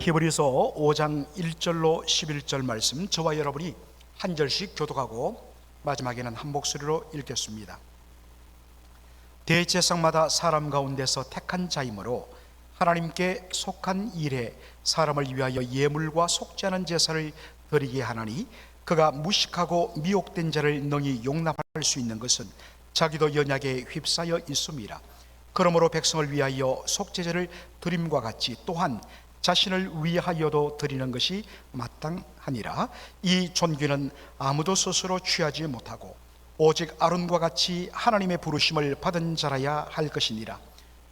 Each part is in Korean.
히브리서 5장 1절로 11절 말씀, 저와 여러분이 한 절씩 교독하고 마지막에는 한 목소리로 읽겠습니다. 대제사장마다 사람 가운데서 택한 자이므로 하나님께 속한 일에 사람을 위하여 예물과 속지 않은 제사를 드리게 하나니, 그가 무식하고 미혹된 자를 능히 용납할 수 있는 것은 자기도 연약에 휩싸여 있음이라. 그러므로 백성을 위하여 속죄제를 드림과 같이 또한 자신을 위하여도 드리는 것이 마땅하니라. 이 존귀는 아무도 스스로 취하지 못하고 오직 아론과 같이 하나님의 부르심을 받은 자라야 할 것이니라.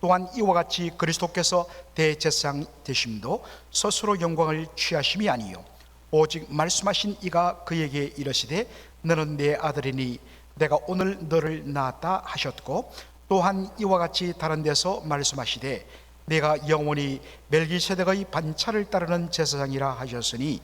또한 이와 같이 그리스도께서 대제사장 되심도 스스로 영광을 취하심이 아니요 오직 말씀하신 이가 그에게 이르시되 너는 내 아들이니 내가 오늘 너를 낳았다 하셨고, 또한 이와 같이 다른 데서 말씀하시되 내가 영원히 멜기세덱의 반차를 따르는 제사장이라 하셨으니,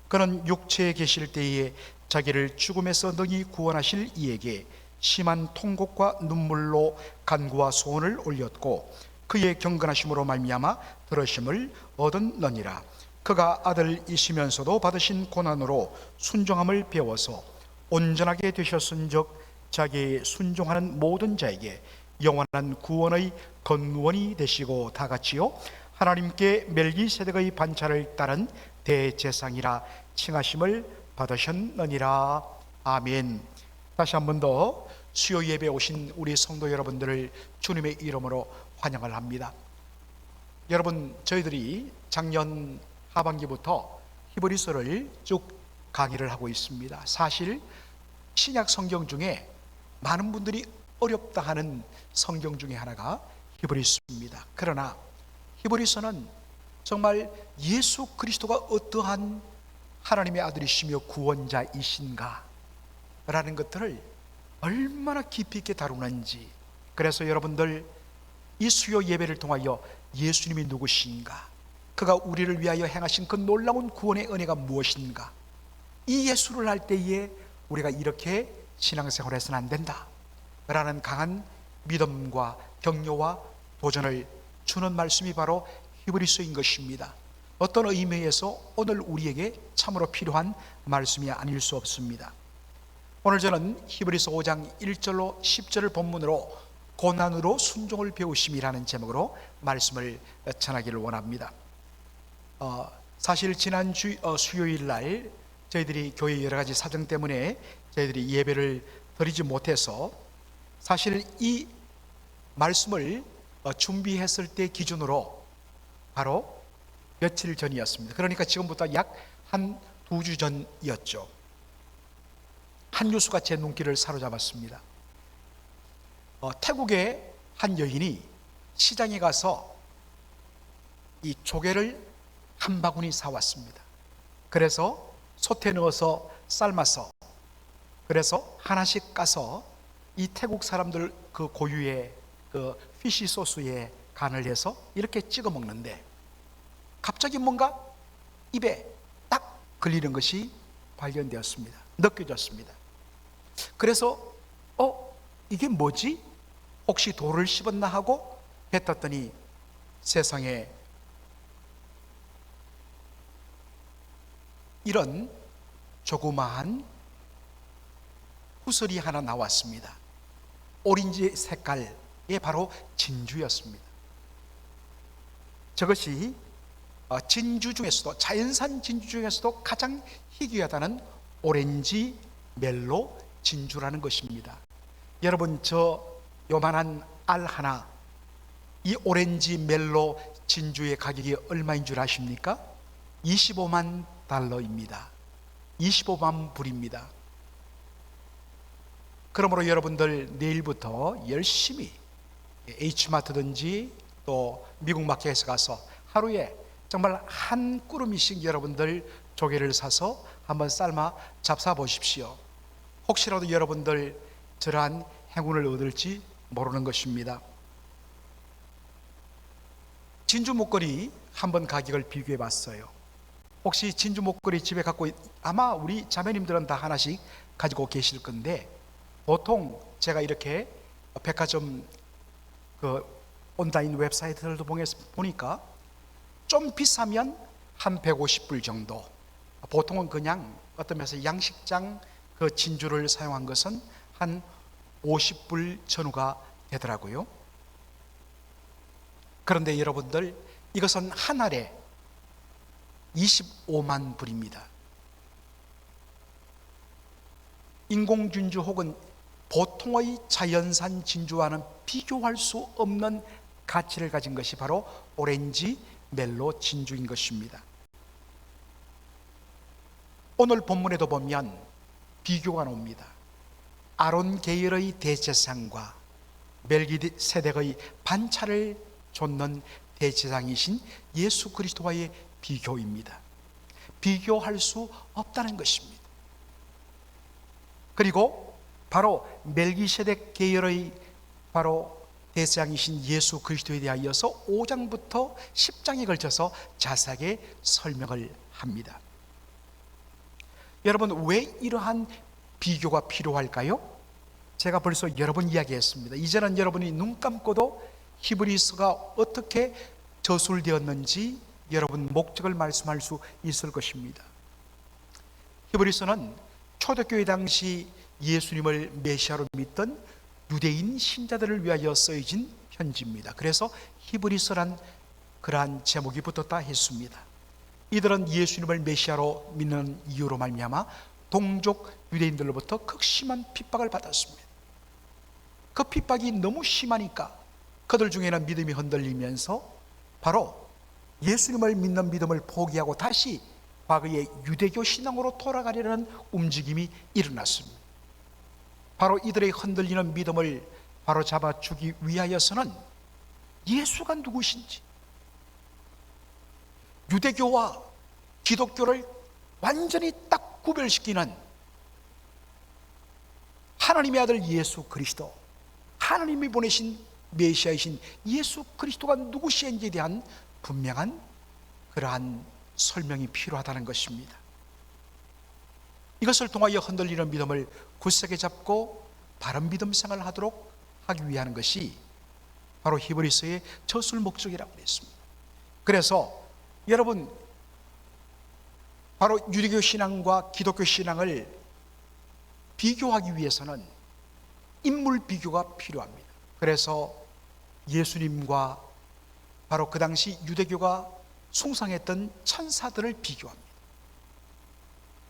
그는 육체에 계실 때에 자기를 죽음에서 능히 구원하실 이에게 심한 통곡과 눈물로 간구와 소원을 올렸고 그의 경건하심으로 말미암아 들으심을 얻었느니라. 그가 아들이시면서도 받으신 고난으로 순종함을 배워서 온전하게 되셨은즉 자기의 순종하는 모든 자에게 영원한 구원의 건원이 되시고, 다같이요 하나님께 멜기세덱의 반차를 따른 대제사장이라 칭하심을 받으셨느니라. 아멘. 다시 한 번 더 수요 예배에 오신 우리 성도 여러분들을 주님의 이름으로 환영을 합니다. 여러분, 저희들이 작년 하반기부터 히브리서를 쭉 강의를 하고 있습니다. 사실 신약 성경 중에 많은 분들이 어렵다 하는 성경 중에 하나가 히브리서입니다. 그러나 히브리서는 정말 예수 그리스도가 어떠한 하나님의 아들이시며 구원자이신가 라는 것들을 얼마나 깊이 있게 다루는지, 그래서 여러분들 이 수요 예배를 통하여 예수님이 누구신가, 그가 우리를 위하여 행하신 그 놀라운 구원의 은혜가 무엇인가, 이 예수를 할 때에 우리가 이렇게 신앙생활을 해서는 안 된다 라는 강한 믿음과 격려와 도전을 주는 말씀이 바로 히브리서인 것입니다. 어떤 의미에서 오늘 우리에게 참으로 필요한 말씀이 아닐 수 없습니다. 오늘 저는 히브리서 5장 1절로 10절을 본문으로 고난으로 순종을 배우심이라는 제목으로 말씀을 전하기를 원합니다. 사실 지난 수요일 날 저희들이 교회 여러 가지 사정 때문에 저희들이 예배를 드리지 못해서, 사실 이 말씀을 준비했을 때 기준으로 바로 며칠 전이었습니다. 그러니까 지금부터 약 한 2주 전이었죠. 한 뉴스가 제 눈길을 사로잡았습니다. 태국의 한 여인이 시장에 가서 이 조개를 한 바구니 사왔습니다. 그래서 솥에 넣어서 삶아서, 그래서 하나씩 까서 이 태국 사람들 그 고유의 그 피시 소스에 간을 해서 이렇게 찍어 먹는데, 갑자기 뭔가 입에 딱 걸리는 것이 발견되었습니다. 느껴졌습니다. 그래서 이게 뭐지? 혹시 돌을 씹었나 하고 뱉었더니 세상에 이런 조그마한 후설이 하나 나왔습니다. 오렌지 색깔의 바로 진주였습니다. 저것이 진주 중에서도, 자연산 진주 중에서도 가장 희귀하다는 오렌지 멜로 진주라는 것입니다. 여러분, 저 요만한 알 하나, 이 오렌지 멜로 진주의 가격이 얼마인 줄 아십니까? 25만 달러입니다. 25만 불입니다. 그러므로 여러분들 내일부터 열심히 H마트든지 또 미국 마켓에 가서 하루에 정말 한 꾸러미씩 여러분들 조개를 사서 한번 삶아 잡숴 보십시오. 혹시라도 여러분들 저러한 행운을 얻을지 모르는 것입니다. 진주 목걸이 한번 가격을 비교해 봤어요. 혹시 진주 목걸이 집에 갖고, 아마 우리 자매님들은 다 하나씩 가지고 계실 건데, 보통 제가 이렇게 백화점 그 온라인 웹사이트들도 보니까 좀 비싸면 한 150불 정도. 보통은 그냥 어떤 면에서 양식장 그 진주를 사용한 것은 한 50불 전후가 되더라고요. 그런데 여러분들, 이것은 한 알에 25만 불입니다. 인공진주 혹은 보통의 자연산 진주와는 비교할 수 없는 가치를 가진 것이 바로 오렌지 멜로 진주인 것입니다. 오늘 본문에도 보면 비교가 나옵니다. 아론 계열의 대제사장과 멜기세덱의 반차를 좇는 대제사장이신 예수 그리스도와의 비교입니다. 비교할 수 없다는 것입니다. 그리고 바로 멜기세덱 계열의 바로 대제사장이신 예수 그리스도에 대하여서 5장부터 10장에 걸쳐서 자세하게 설명을 합니다. 여러분, 왜 이러한 비교가 필요할까요? 제가 벌써 여러 번 이야기했습니다. 이제는 여러분이 눈 감고도 히브리서가 어떻게 저술되었는지 여러분 목적을 말씀할 수 있을 것입니다. 히브리서는 초대교회 당시 예수님을 메시아로 믿던 유대인 신자들을 위하여 쓰여진 편지입니다. 그래서 히브리서란 그러한 제목이 붙었다 했습니다. 이들은 예수님을 메시아로 믿는 이유로 말미암아 동족 유대인들로부터 극심한 핍박을 받았습니다. 그 핍박이 너무 심하니까 그들 중에는 믿음이 흔들리면서 바로 예수님을 믿는 믿음을 포기하고 다시 과거의 유대교 신앙으로 돌아가려는 움직임이 일어났습니다. 바로 이들의 흔들리는 믿음을 바로 잡아주기 위하여서는 예수가 누구신지, 유대교와 기독교를 완전히 딱 구별시키는 하나님의 아들 예수 그리스도, 하나님이 보내신 메시아이신 예수 그리스도가 누구신지에 대한 분명한 그러한 설명이 필요하다는 것입니다. 이것을 통하여 흔들리는 믿음을 굳세게 잡고 바른 믿음 생활을 하도록 하기 위한 것이 바로 히브리서의 저술 목적이라고 했습니다. 그래서 여러분, 바로 유대교 신앙과 기독교 신앙을 비교하기 위해서는 인물 비교가 필요합니다. 그래서 예수님과 바로 그 당시 유대교가 숭상했던 천사들을 비교합니다.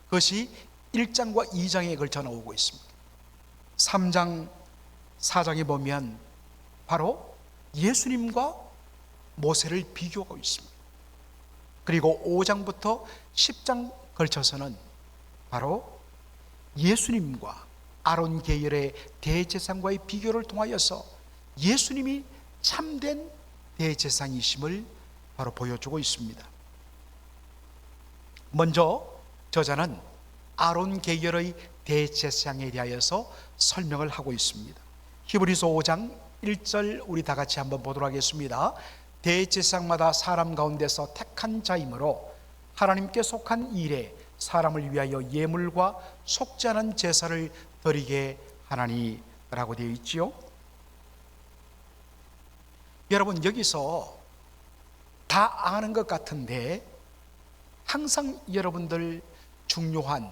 그것이 1장과 2장에 걸쳐 나오고 있습니다. 3장, 4장에 보면 바로 예수님과 모세를 비교하고 있습니다. 그리고 5장부터 10장 걸쳐서는 바로 예수님과 아론 계열의 대제사장과의 비교를 통하여서 예수님이 참된 대제사장이심을 바로 보여주고 있습니다. 먼저 저자는 아론 계열의 대제사장에 대하여서 설명을 하고 있습니다. 히브리서 5장 1절 우리 다 같이 한번 보도록 하겠습니다. 대제사장마다 사람 가운데서 택한 자이므로 하나님께 속한 일에 사람을 위하여 예물과 속지 않은 제사를 드리게 하나니 라고 되어 있지요. 여러분, 여기서 다 아는 것 같은데 항상 여러분들 중요한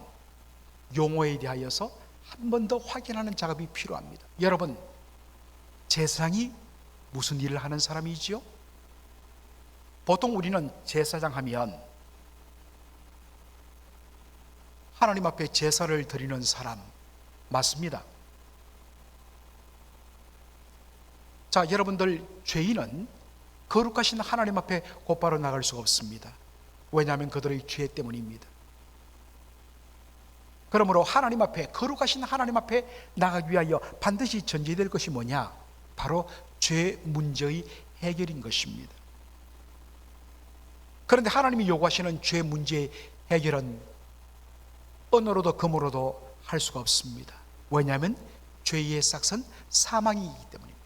용어에 대하여서 한 번 더 확인하는 작업이 필요합니다. 여러분, 제사장이 무슨 일을 하는 사람이지요? 보통 우리는 제사장 하면 하나님 앞에 제사를 드리는 사람 맞습니다. 자, 여러분들, 죄인은 거룩하신 하나님 앞에 곧바로 나갈 수가 없습니다. 왜냐하면 그들의 죄 때문입니다. 그러므로 하나님 앞에, 거룩하신 하나님 앞에 나가기 위하여 반드시 전제될 것이 뭐냐? 바로 죄 문제의 해결인 것입니다. 그런데 하나님이 요구하시는 죄 문제의 해결은 은으로도 금으로도 할 수가 없습니다. 왜냐하면 죄의 삭은 사망이기 때문입니다.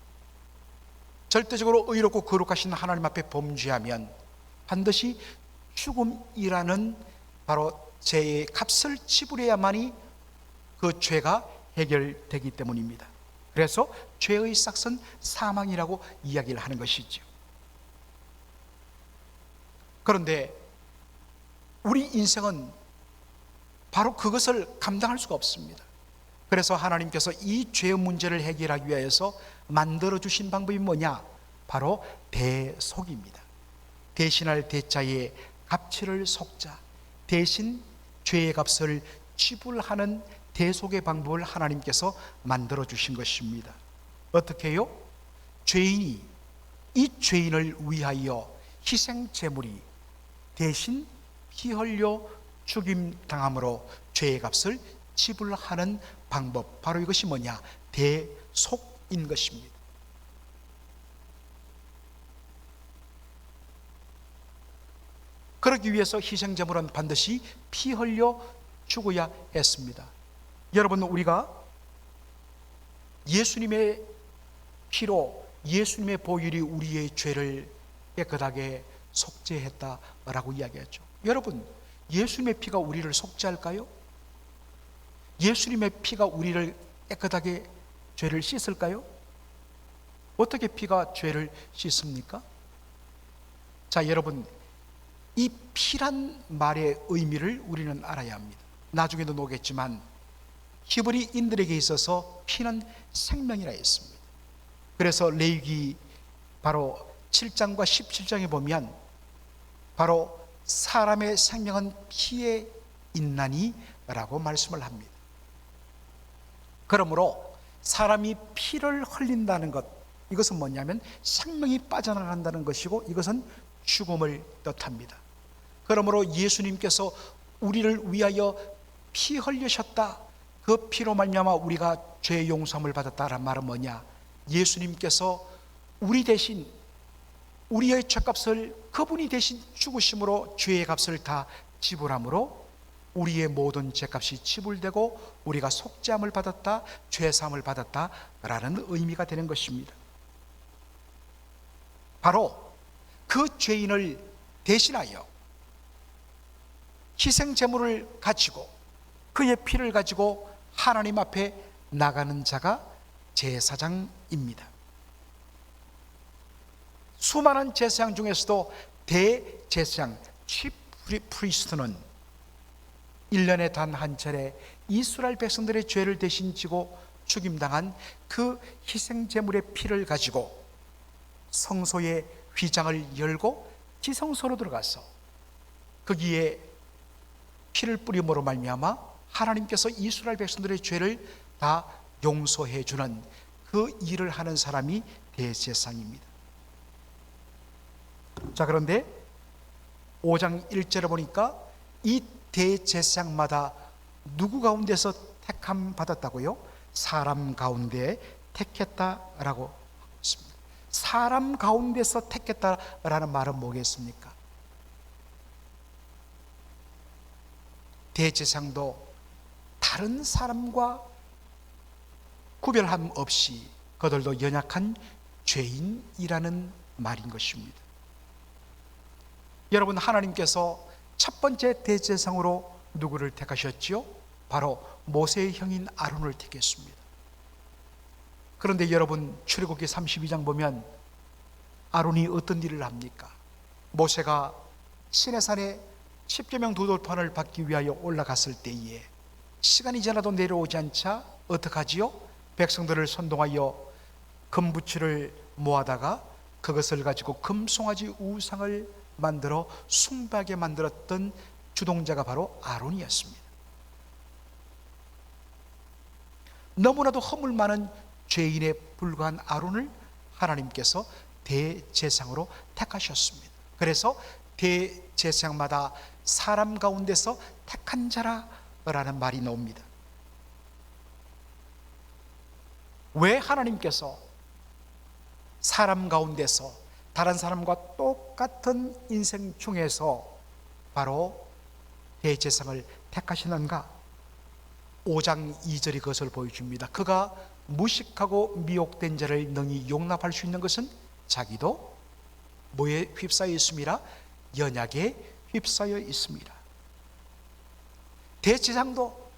절대적으로 의롭고 거룩하신 하나님 앞에 범죄하면 반드시 죽음이라는 바로 죄의 값을 지불해야만이 그 죄가 해결되기 때문입니다. 그래서 죄의 삭은 사망이라고 이야기를 하는 것이죠. 그런데 우리 인생은 바로 그것을 감당할 수가 없습니다. 그래서 하나님께서 이 죄의 문제를 해결하기 위해서 만들어주신 방법이 뭐냐? 바로 대속입니다. 대신할 대자에 값치를 속자, 대신 죄의 값을 지불하는 대속의 방법을 하나님께서 만들어주신 것입니다. 어떻게 해요? 죄인이 이 죄인을 위하여 희생제물이 대신 피 흘려 죽임당함으로 죄의 값을 지불하는 방법, 바로 이것이 뭐냐? 대속인 것입니다. 그러기 위해서 희생제물은 반드시 피 흘려 죽어야 했습니다. 여러분, 우리가 예수님의 피로, 예수님의 보혈이 우리의 죄를 깨끗하게 속죄했다라고 이야기했죠. 여러분, 예수님의 피가 우리를 속죄할까요? 예수님의 피가 우리를 깨끗하게 죄를 씻을까요? 어떻게 피가 죄를 씻습니까? 자, 여러분, 이 피란 말의 의미를 우리는 알아야 합니다. 나중에도 오겠지만 히브리인들에게 있어서 피는 생명이라 했습니다. 그래서 레위기 바로 7장과 17장에 보면 바로 사람의 생명은 피에 있나니 라고 말씀을 합니다. 그러므로 사람이 피를 흘린다는 것, 이것은 뭐냐면 생명이 빠져나간다는 것이고, 이것은 죽음을 뜻합니다. 그러므로 예수님께서 우리를 위하여 피 흘리셨다, 그 피로 말미암아 우리가 죄의 용서함을 받았다라는 말은 뭐냐? 예수님께서 우리 대신, 우리의 죄값을 그분이 대신 죽으심으로 죄의 값을 다 지불함으로 우리의 모든 죄값이 지불되고 우리가 속죄함을 받았다, 죄사함을 받았다라는 의미가 되는 것입니다. 바로 그 죄인을 대신하여 희생제물을 가지고 그의 피를 가지고 하나님 앞에 나가는 자가 제사장입니다. 수많은 제사장 중에서도 대제사장, chief priest는 1년에 단 한 차례 이스라엘 백성들의 죄를 대신 지고 죽임당한 그 희생제물의 피를 가지고 성소의 휘장을 열고 지성소로 들어가서 거기에 피를 뿌림으로 말미암아 하나님께서 이스라엘 백성들의 죄를 다 용서해 주는 그 일을 하는 사람이 대제사장입니다. 자, 그런데 5장 1절에 보니까 이 대제사장마다 누구 가운데서 택함 받았다고요? 사람 가운데 택했다라고 했습니다. 사람 가운데서 택했다라는 말은 뭐겠습니까? 대제사장도 다른 사람과 구별함 없이 그들도 연약한 죄인이라는 말인 것입니다. 여러분, 하나님께서 첫 번째 대제사장으로 누구를 택하셨지요? 바로 모세의 형인 아론을 택했습니다. 그런데 여러분, 출애굽기 32장 보면 아론이 어떤 일을 합니까? 모세가 시내산에 십계명 두 돌판을 받기 위하여 올라갔을 때에 시간이 지나도 내려오지 않자 어떡하지요? 백성들을 선동하여 금부치를 모아다가 그것을 가지고 금송아지 우상을 만들어 숭배하게 만들었던 주동자가 바로 아론이었습니다. 너무나도 허물 많은 죄인에 불과한 아론을 하나님께서 대제사장으로 택하셨습니다. 그래서 대제사장마다 사람 가운데서 택한 자라라는 말이 나옵니다. 왜 하나님께서 사람 가운데서 다른 사람과 똑같은 인생 중에서 바로 대제사장을 택하시는가? 5장 2절이 그것을 보여줍니다. 그가 무식하고 미혹된 자를 능히 용납할 수 있는 것은 자기도 뭐에 휩싸여 있음이라? 연약에 휩싸여 있습니다. 대제사장도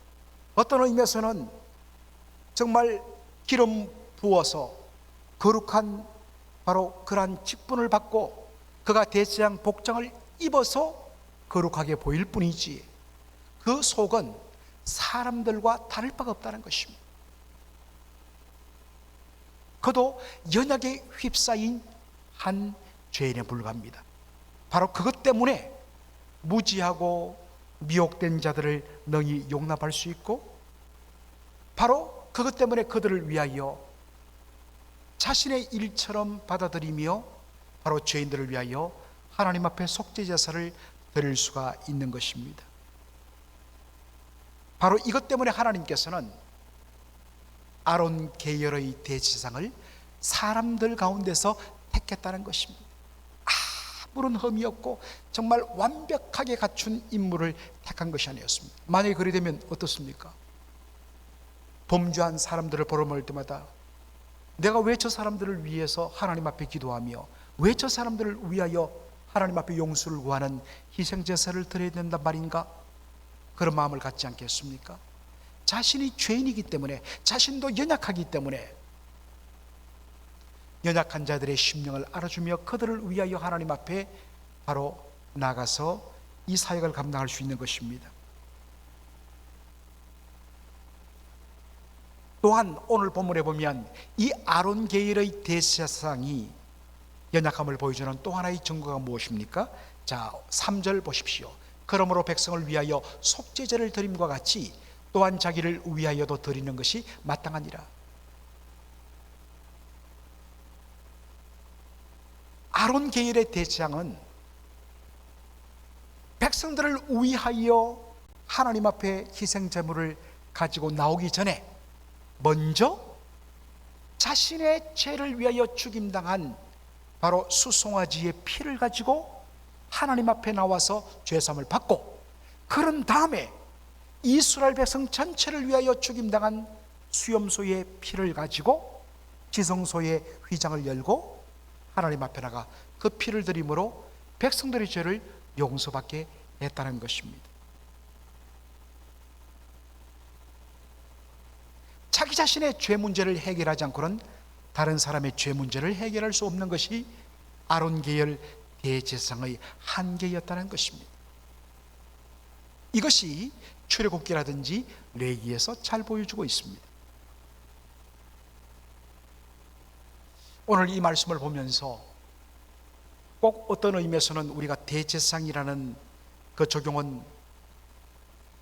어떤 의미에서는 정말 기름 부어서 거룩한 바로 그러한 직분을 받고 그가 대제사장 복장을 입어서 거룩하게 보일 뿐이지 그 속은 사람들과 다를 바가 없다는 것입니다. 그도 연약에 휩싸인 한 죄인에 불과합니다. 바로 그것 때문에 무지하고 미혹된 자들을 능히 용납할 수 있고, 바로 그것 때문에 그들을 위하여 자신의 일처럼 받아들이며 바로 죄인들을 위하여 하나님 앞에 속죄 제사를 드릴 수가 있는 것입니다. 바로 이것 때문에 하나님께서는 아론 계열의 대제사장을 사람들 가운데서 택했다는 것입니다. 아무런 흠이 없고 정말 완벽하게 갖춘 인물을 택한 것이 아니었습니다. 만약에 그리 되면 어떻습니까? 범죄한 사람들을 보러볼 때마다 내가 왜 저 사람들을 위해서 하나님 앞에 기도하며 왜 저 사람들을 위하여 하나님 앞에 용서를 구하는 희생제사를 드려야 된단 말인가? 그런 마음을 갖지 않겠습니까? 자신이 죄인이기 때문에, 자신도 연약하기 때문에 연약한 자들의 심령을 알아주며 그들을 위하여 하나님 앞에 바로 나가서 이 사역을 감당할 수 있는 것입니다. 또한 오늘 본문에 보면 이 아론 계열의 대제사장이 연약함을 보여주는 또 하나의 증거가 무엇입니까? 자, 3절 보십시오. 그러므로 백성을 위하여 속죄제를 드림과 같이 또한 자기를 위하여도 드리는 것이 마땅하니라. 아론 계열의 대제사장은 백성들을 위하여 하나님 앞에 희생제물을 가지고 나오기 전에 먼저 자신의 죄를 위하여 죽임당한 바로 수송아지의 피를 가지고 하나님 앞에 나와서 죄사함을 받고, 그런 다음에 이스라엘 백성 전체를 위하여 죽임당한 수염소의 피를 가지고 지성소의 휘장을 열고 하나님 앞에 나가 그 피를 드림으로 백성들의 죄를 용서받게 했다는 것입니다. 자기 자신의 죄 문제를 해결하지 않고는 다른 사람의 죄 문제를 해결할 수 없는 것이 아론 계열 대제사장의 한계였다는 것입니다. 이것이 출애굽기라든지 레위기에서 잘 보여주고 있습니다. 오늘 이 말씀을 보면서 꼭 어떤 의미에서는 우리가 대제사장이라는 그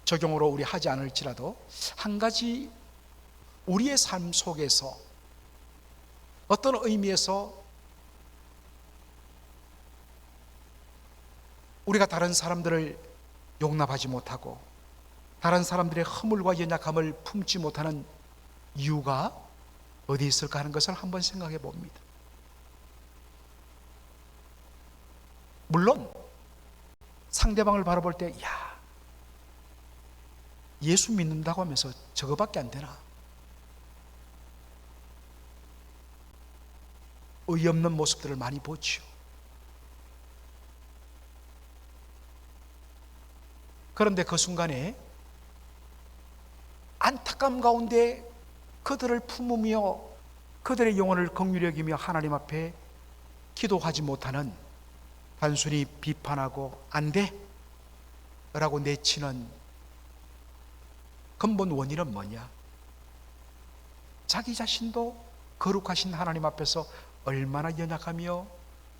적용으로 우리 하지 않을지라도 한 가지 우리의 삶 속에서 어떤 의미에서 우리가 다른 사람들을 용납하지 못하고 다른 사람들의 허물과 연약함을 품지 못하는 이유가 어디 있을까 하는 것을 한번 생각해 봅니다. 물론 상대방을 바라볼 때 야, 예수 믿는다고 하면서 저거밖에 안 되나? 어이없는 모습들을 많이 보죠. 그런데 그 순간에 안타까움 가운데 그들을 품으며 그들의 영혼을 긍휼히 여기며 하나님 앞에 기도하지 못하는, 단순히 비판하고 안 돼 라고 내치는 근본 원인은 뭐냐? 자기 자신도 거룩하신 하나님 앞에서 얼마나 연약하며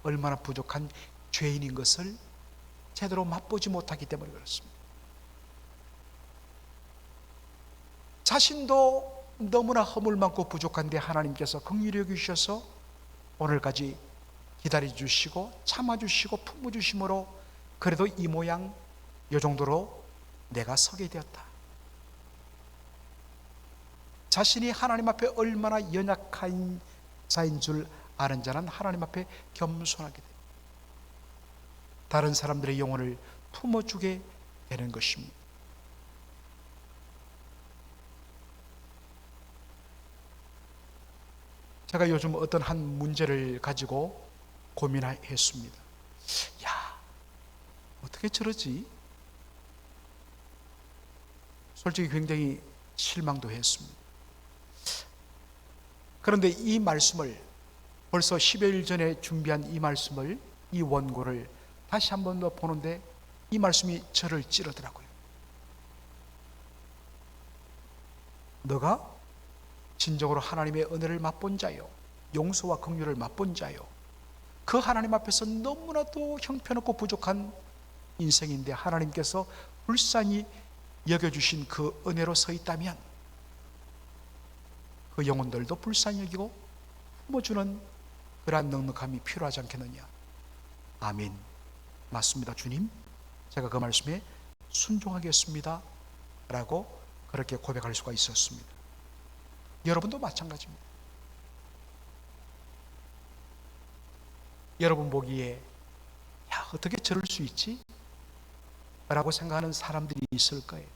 얼마나 부족한 죄인인 것을 제대로 맛보지 못하기 때문에 그렇습니다. 자신도 너무나 허물 많고 부족한데 하나님께서 긍휼히 여기셔서 오늘까지 기다려주시고 참아주시고 품어주심으로 그래도 이 모양 이 정도로 내가 서게 되었다. 자신이 하나님 앞에 얼마나 연약한 자인 줄 아는 자는 하나님 앞에 겸손하게 됩니다. 다른 사람들의 영혼을 품어주게 되는 것입니다. 제가 요즘 어떤 한 문제를 가지고 고민했습니다. 야, 어떻게 저러지? 솔직히 굉장히 실망도 했습니다. 그런데 이 말씀을 벌써 10여일 전에 준비한 이 말씀을, 이 원고를 다시 한 번 더 보는데 이 말씀이 저를 찌르더라고요. 너가 진정으로 하나님의 은혜를 맛본 자요, 용서와 긍휼을 맛본 자요, 그 하나님 앞에서 너무나도 형편없고 부족한 인생인데 하나님께서 불쌍히 여겨주신 그 은혜로 서 있다면 그 영혼들도 불쌍히 여기고 품어주는 그러한 넉넉함이 필요하지 않겠느냐. 아멘. 맞습니다, 주님. 제가 그 말씀에 순종하겠습니다 라고 그렇게 고백할 수가 있었습니다. 여러분도 마찬가지입니다. 여러분 보기에 야, 어떻게 저럴 수 있지? 라고 생각하는 사람들이 있을 거예요.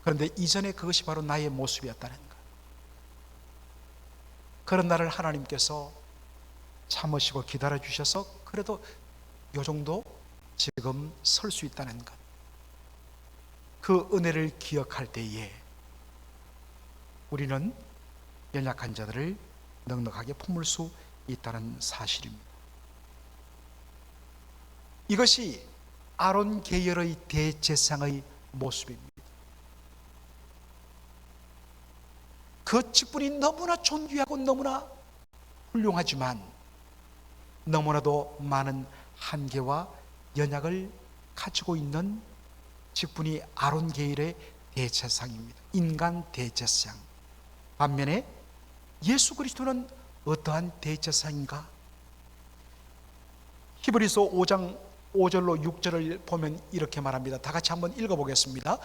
그런데 이전에 그것이 바로 나의 모습이었다는 것. 그런 나를 하나님께서 참으시고 기다려 주셔서 그래도 요 정도 지금 설 수 있다는 것. 그 은혜를 기억할 때에 우리는 연약한 자들을 넉넉하게 품을 수 있다는 사실입니다. 이것이 아론 계열의 대제사장의 모습입니다. 그 직분이 너무나 존귀하고 너무나 훌륭하지만 너무나도 많은 한계와 연약을 가지고 있는 직분이 아론 계열의 대제사장입니다. 인간 대제사장. 반면에 예수 그리스도는 어떠한 대제사장인가? 히브리서 5장 5절로 6절을 보면 이렇게 말합니다. 다 같이 한번 읽어보겠습니다.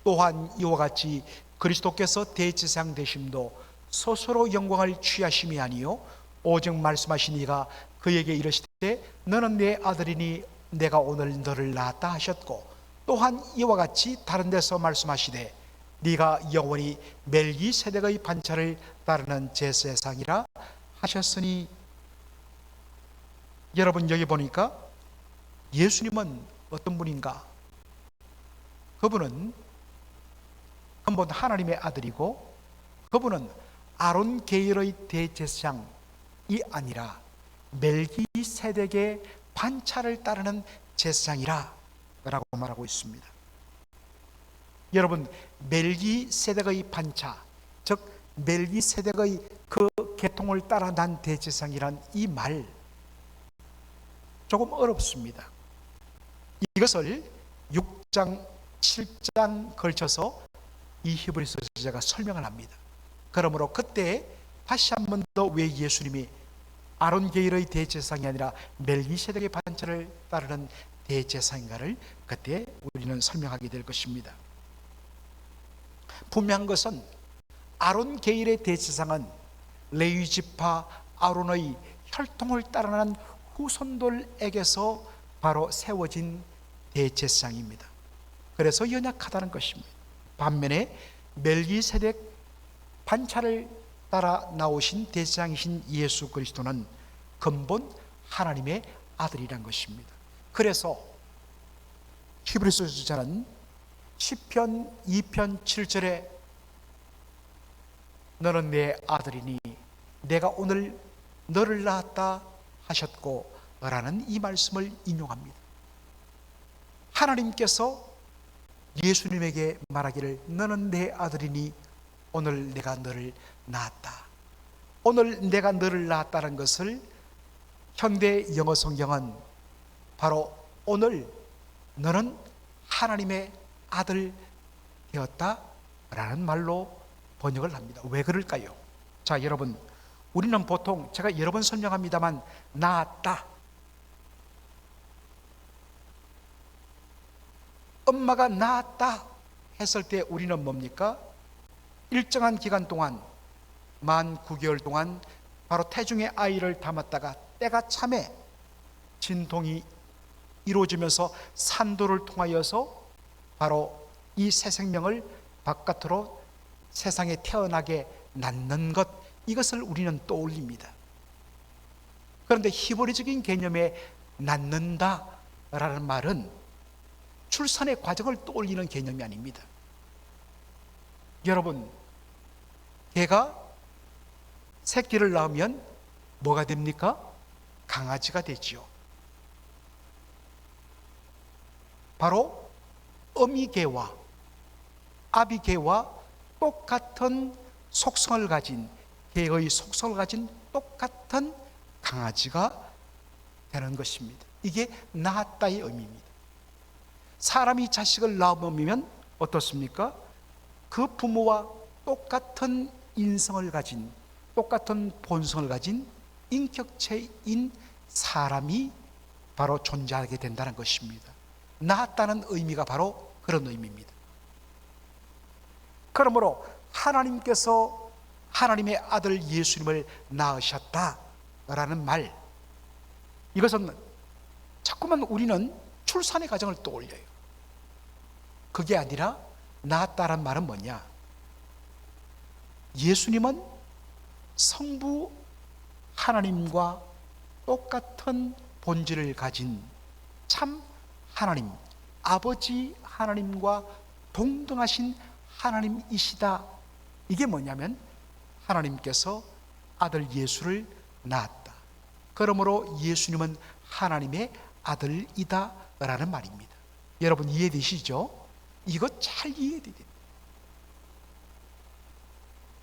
또한 이와 같이 그리스도께서 대제사장 되심도 스스로 영광을 취하심이 아니요 오직 말씀하신 이가 그에게 이르시되 너는 내 아들이니 내가 오늘 너를 낳았다 하셨고 또한 이와 같이 다른 데서 말씀하시되 네가 영원히 멜기세덱의 반차를 따르는 제사장이라 하셨으니. 여러분 여기 보니까 예수님은 어떤 분인가? 그분은 근본 하나님의 아들이고 그분은 아론 계열의 대제사장이 아니라 멜기세덱의 반차를 따르는 제사장이라 라고 말하고 있습니다. 여러분 멜기세덱의 반차, 즉 멜기세덱의 그 계통을 따라 난 대제사장이란 이 말 조금 어렵습니다. 이것을 6장 7장 걸쳐서 이 히브리서 저자가 설명을 합니다. 그러므로 그때 다시 한 번 더 왜 예수님이 아론 계열의 대제사장이 아니라 멜기세덱의 반차를 따르는 대제사장인가를 그때 우리는 설명하게 될 것입니다. 분명한 것은 아론 계열의 대제사장은 레위 지파 아론의 혈통을 따르는 후손들에게서 바로 세워진 대제사장입니다. 그래서 연약하다는 것입니다. 반면에 멜기세덱 반차를 따라 나오신 대제사장이신 예수 그리스도는 근본 하나님의 아들이란 것입니다. 그래서 히브리서 저자는 시편 2편 7절에 너는 내 아들이니 내가 오늘 너를 낳았다 하셨고 라는 이 말씀을 인용합니다. 하나님께서 예수님에게 말하기를 너는 내 아들이니 오늘 내가 너를 낳았다. 오늘 내가 너를 낳았다는 것을 현대 영어 성경은 바로 오늘 너는 하나님의 아들 되었다 라는 말로 번역을 합니다. 왜 그럴까요? 자, 여러분 우리는 보통 제가 여러 번 설명합니다만 낳았다, 엄마가 낳았다 했을 때 우리는 뭡니까? 일정한 기간 동안 만 9개월 동안 바로 태중의 아이를 담았다가 때가 참에 진동이 이루어지면서 산도를 통하여서 바로 이 새 생명을 바깥으로 세상에 태어나게 낳는 것, 이것을 우리는 떠올립니다. 그런데 히브리적인 개념의 낳는다 라는 말은 출산의 과정을 떠올리는 개념이 아닙니다. 여러분, 개가 새끼를 낳으면 뭐가 됩니까? 강아지가 되지요. 바로 어미개와 아비개와 똑같은 속성을 가진, 개의 속성을 가진 똑같은 강아지가 되는 것입니다. 이게 낳았다의 의미입니다. 사람이 자식을 낳으면 어떻습니까? 그 부모와 똑같은 인성을 가진, 똑같은 본성을 가진 인격체인 사람이 바로 존재하게 된다는 것입니다. 낳았다는 의미가 바로 그런 의미입니다. 그러므로 하나님께서 하나님의 아들 예수님을 낳으셨다라는 말, 이것은 자꾸만 우리는 출산의 과정을 떠올려요. 그게 아니라 낳았다란 말은 뭐냐? 예수님은 성부 하나님과 똑같은 본질을 가진 참 하나님, 아버지 하나님과 동등하신 하나님이시다. 이게 뭐냐면 하나님께서 아들 예수를 낳았다. 그러므로 예수님은 하나님의 아들이다 라는 말입니다. 여러분 이해되시죠? 이거 잘 이해돼야 됩니다.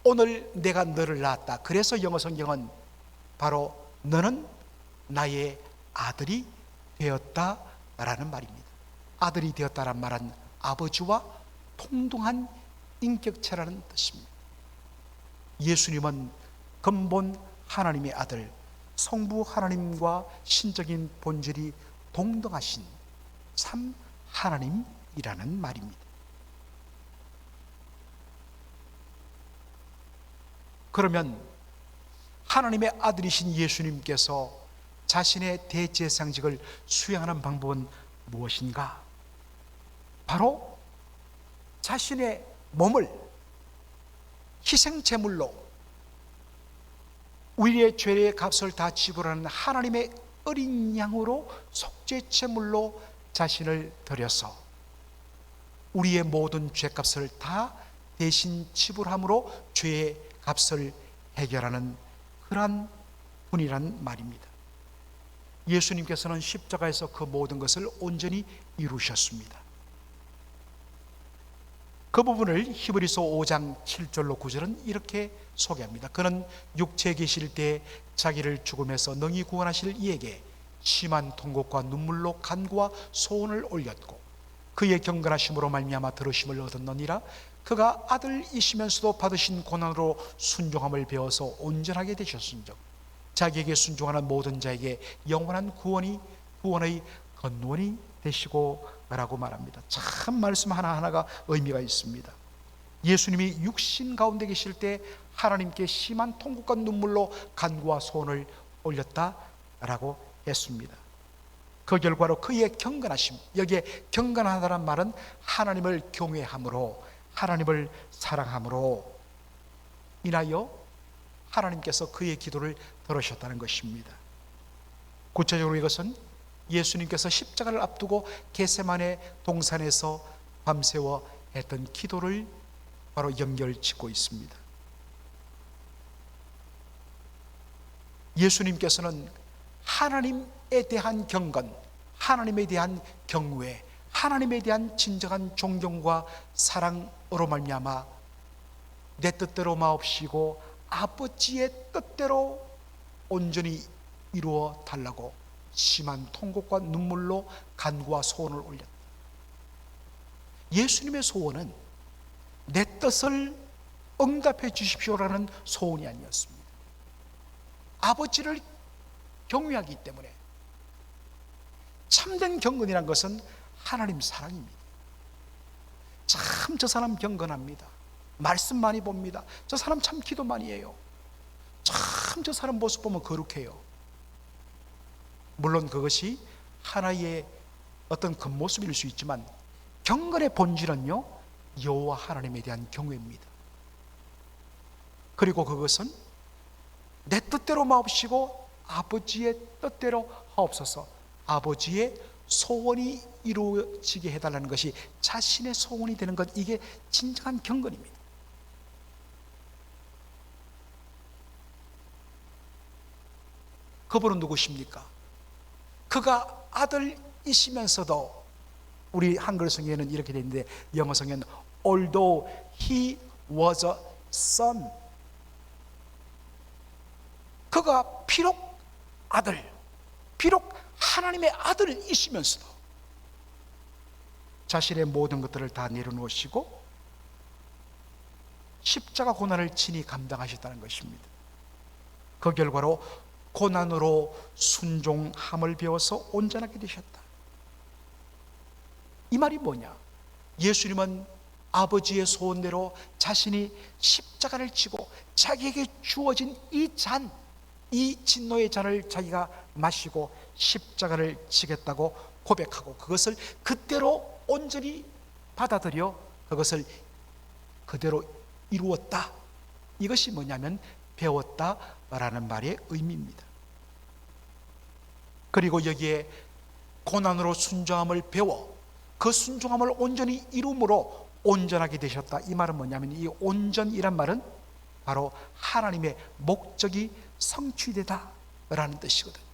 오늘 내가 너를 낳았다. 그래서 영어 성경은 바로 너는 나의 아들이 되었다 라는 말입니다. 아들이 되었다란 말은 아버지와 동등한 인격체라는 뜻입니다. 예수님은 근본 하나님의 아들, 성부 하나님과 신적인 본질이 동등하신 참 하나님이라는 말입니다. 그러면 하나님의 아들이신 예수님께서 자신의 대제사장직을 수행하는 방법은 무엇인가? 바로 자신의 몸을 희생제물로 우리의 죄의 값을 다 지불하는 하나님의 어린 양으로 속죄제물로 자신을 드려서 우리의 모든 죄값을 다 대신 지불함으로 죄의 값을 해결하는 그러한 분이란 말입니다. 예수님께서는 십자가에서 그 모든 것을 온전히 이루셨습니다. 그 부분을 히브리서 5장 7절로 9절은 이렇게 소개합니다. 그는 육체에 계실 때 자기를 죽음에서 능히 구원하실 이에게 심한 통곡과 눈물로 간구와 소원을 올렸고 그의 경건하심으로 말미암아 들으심을 얻었느니라. 그가 아들이시면서도 받으신 고난으로 순종함을 배워서 온전하게 되셨은즉 자기에게 순종하는 모든 자에게 영원한 구원의 근원이 되시고 라고 말합니다. 참 말씀 하나하나가 의미가 있습니다. 예수님이 육신 가운데 계실 때 하나님께 심한 통곡과 눈물로 간구와 소원을 올렸다라고 했습니다. 그 결과로 그의 경건하심, 여기에 경건하다는 말은 하나님을 경외함으로, 하나님을 사랑함으로 인하여 하나님께서 그의 기도를 들으셨다는 것입니다. 구체적으로 이것은 예수님께서 십자가를 앞두고 겟세마네 동산에서 밤새워 했던 기도를 바로 연결짓고 있습니다. 예수님께서는 하나님에 대한 경건, 하나님에 대한 경외, 하나님에 대한 진정한 존경과 사랑으로 말미암아 내 뜻대로 마옵시고 아버지의 뜻대로 온전히 이루어 달라고 심한 통곡과 눈물로 간구와 소원을 올렸다. 예수님의 소원은 내 뜻을 응답해 주십시오라는 소원이 아니었습니다. 아버지를 경외하기 때문에 참된 경건이란 것은 하나님 사랑입니다. 참 저 사람 경건합니다. 말씀 많이 봅니다. 저 사람 참 기도 많이 해요. 참 저 사람 모습 보면 거룩해요. 물론 그것이 하나의 어떤 겉모습일 수 있지만 경건의 본질은요, 여호와 하나님에 대한 경외입니다. 그리고 그것은 내 뜻대로 마옵시고 아버지의 뜻대로 하옵소서, 아버지의 소원이 이루어지게 해달라는 것이 자신의 소원이 되는 것, 이게 진정한 경건입니다. 그분은 누구십니까? 그가 아들이시면서도 우리 한글 성경에는 이렇게 되어 있는데 영어 성경은 although he was a son, 그가 비록 아들, 비록 하나님의 아들이시면서도 자신의 모든 것들을 다 내려놓으시고 십자가 고난을 친히 감당하셨다는 것입니다. 그 결과로 고난으로 순종함을 배워서 온전하게 되셨다. 이 말이 뭐냐? 예수님은 아버지의 소원대로 자신이 십자가를 지고 자기에게 주어진 이 잔, 이 진노의 잔을 자기가 마시고 십자가를 지겠다고 고백하고 그것을 그대로 온전히 받아들여 그것을 그대로 이루었다. 이것이 뭐냐면 배웠다라는 말의 의미입니다. 그리고 여기에 고난으로 순종함을 배워 그 순종함을 온전히 이룸으로 온전하게 되셨다. 이 말은 뭐냐면 이 온전이란 말은 바로 하나님의 목적이 성취되다 라는 뜻이거든요.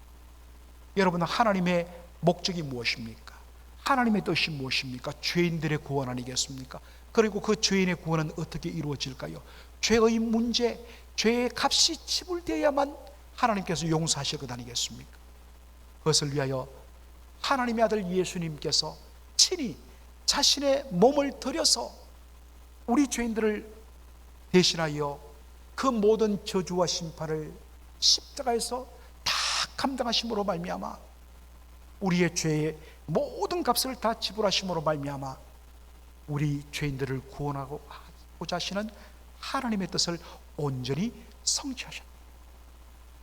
여러분, 하나님의 목적이 무엇입니까? 하나님의 뜻이 무엇입니까? 죄인들의 구원 아니겠습니까? 그리고 그 죄인의 구원은 어떻게 이루어질까요? 죄의 문제, 죄의 값이 지불되어야만 하나님께서 용서하실 것 아니겠습니까? 그것을 위하여 하나님의 아들 예수님께서 친히 자신의 몸을 들여서 우리 죄인들을 대신하여 그 모든 저주와 심판을 십자가에서 다 감당하심으로 말미암아 우리의 죄의 모든 값을 다 지불하심으로 말미암아 우리 죄인들을 구원하고자 하시는 하나님의 뜻을 온전히 성취하셨다.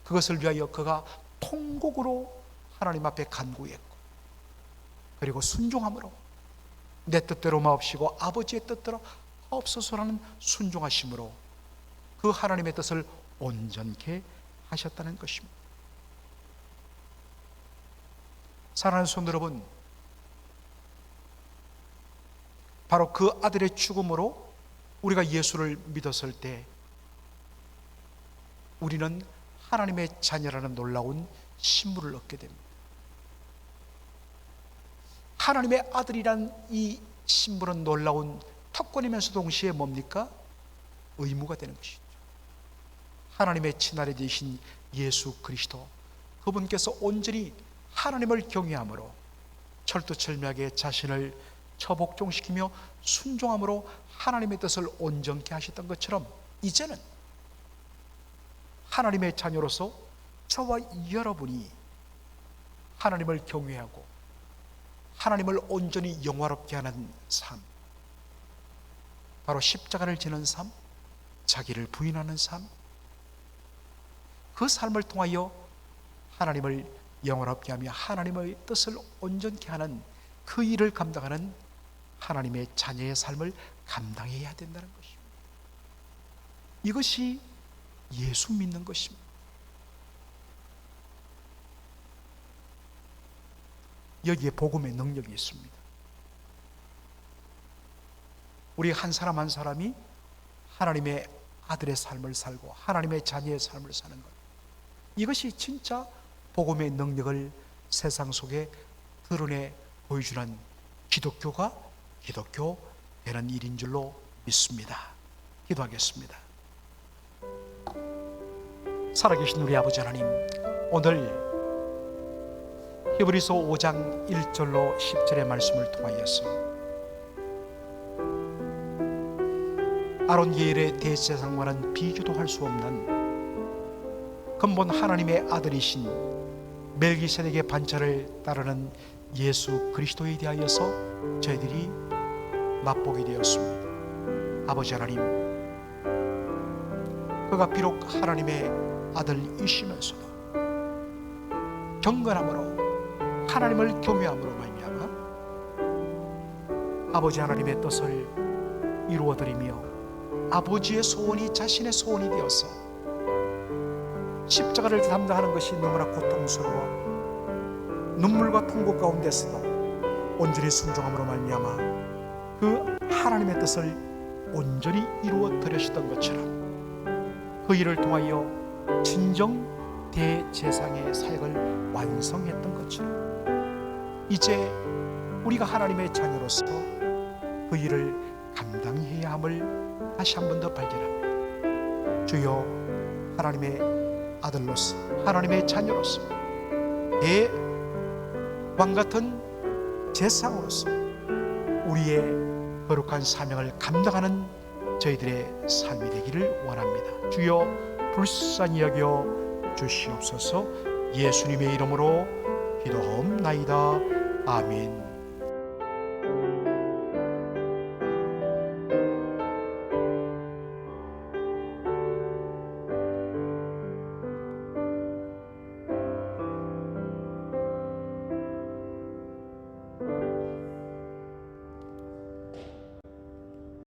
그것을 위하여 그가 통곡으로 하나님 앞에 간구했고 그리고 순종함으로 내 뜻대로 마옵시고 아버지의 뜻대로 하옵소서라는 순종하심으로 그 하나님의 뜻을 온전케 하셨다는 것입니다. 사랑하는 성도 여러분, 바로 그 아들의 죽음으로 우리가 예수를 믿었을 때 우리는 하나님의 자녀라는 놀라운 신분을 얻게 됩니다. 하나님의 아들이란 이 신분은 놀라운 특권이면서 동시에 뭡니까? 의무가 되는 것이죠. 하나님의 친아들 되신 예수 그리스도, 그분께서 온전히 하나님을 경외함으로 철두철미하게 자신을 처복종시키며 순종함으로 하나님의 뜻을 온전케 하셨던 것처럼 이제는 하나님의 자녀로서 저와 여러분이 하나님을 경외하고 하나님을 온전히 영화롭게 하는 삶, 바로 십자가를 지는 삶, 자기를 부인하는 삶, 그 삶을 통하여 하나님을 영화롭게 하며 하나님의 뜻을 온전케 하는 그 일을 감당하는 하나님의 자녀의 삶을 감당해야 된다는 것입니다. 이것이 예수 믿는 것입니다. 여기에 복음의 능력이 있습니다. 우리 한 사람 한 사람이 하나님의 아들의 삶을 살고 하나님의 자녀의 삶을 사는 것, 이것이 진짜 복음의 능력을 세상 속에 드러내 보여주는 기독교가 기독교 되는 일인 줄로 믿습니다. 기도하겠습니다. 살아계신 우리 아버지 하나님, 오늘 히브리서 5장 1절로 10절의 말씀을 통하여서 아론 계열의 대제사장과는 비교도 할 수 없는 근본 하나님의 아들이신 멜기세덱의 반차를 따르는 예수 그리스도에 대하여서 저희들이 맛보게 되었습니다. 아버지 하나님, 그가 비록 하나님의 아들이시면서도 경건함으로 하나님을 경외함으로 말미암아 아버지 하나님의 뜻을 이루어드리며 아버지의 소원이 자신의 소원이 되어서 십자가를 담당하는 것이 너무나 고통스러워 눈물과 통곡 가운데서도 온전히 순종함으로 말미암아 그 하나님의 뜻을 온전히 이루어 드리셨던 것처럼 그 일을 통하여 진정 대제사장의 사역을 완성했던 것처럼 이제 우리가 하나님의 자녀로서 그 일을 감당해야 함을 다시 한 번 더 발견합니다. 주여, 하나님의 아들로서, 하나님의 자녀로서, 대왕 같은 제사장으로서 우리의 거룩한 사명을 감당하는 저희들의 삶이 되기를 원합니다. 주여, 불쌍히 여겨 주시옵소서. 예수님의 이름으로 기도하옵나이다. 아멘.